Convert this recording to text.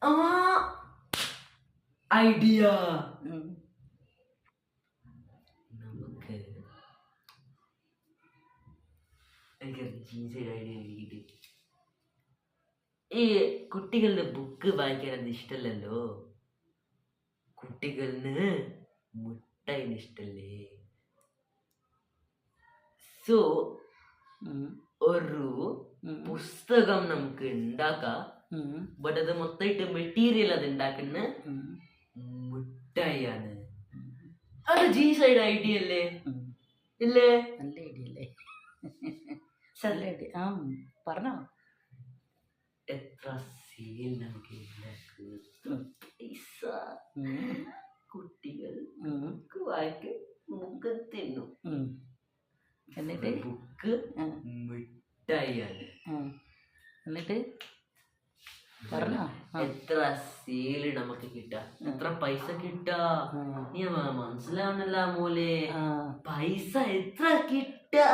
ആ ഐഡിയ നമുക്ക് jeans idea കിട്ടി. ഈ കുട്ടികളുടെ ബുക്ക് വായിക്കാൻ അത് ഇഷ്ടമല്ലല്ലോ. കുട്ടികളിന് മുട്ടയിന് ഇഷ്ടല്ലേ. സോ ഒരു പുസ്തകം നമുക്ക് ഉണ്ടാക്കാം. ബട്ട് അത് മൊത്തമായിട്ട് മെറ്റീരിയൽ അത് ഉണ്ടാക്കുന്ന മുട്ടായാണ്. അത് ജി സൈഡ് ഐഡിയ അല്ലേ? ഇല്ലേ? നല്ല ഐഡിയ അല്ലേ? നല്ല ഐഡിയ. ആ പറഞ്ഞോ. എത്ര സെയിൽ നമുക്ക് പൈസ. കുട്ടികൾ ബുക്ക് വായിക്കും, ബുക്ക് തിന്നും. എന്നിട്ട് ബുക്ക് മിഠായിയാണ്. എന്നിട്ട് പറഞ്ഞോ. എത്ര സെയില് നമുക്ക് കിട്ടാ, എത്ര പൈസ കിട്ടാ. നീ മനസ്സിലാവുന്നില്ല മോലെ, പൈസ എത്ര കിട്ടാ.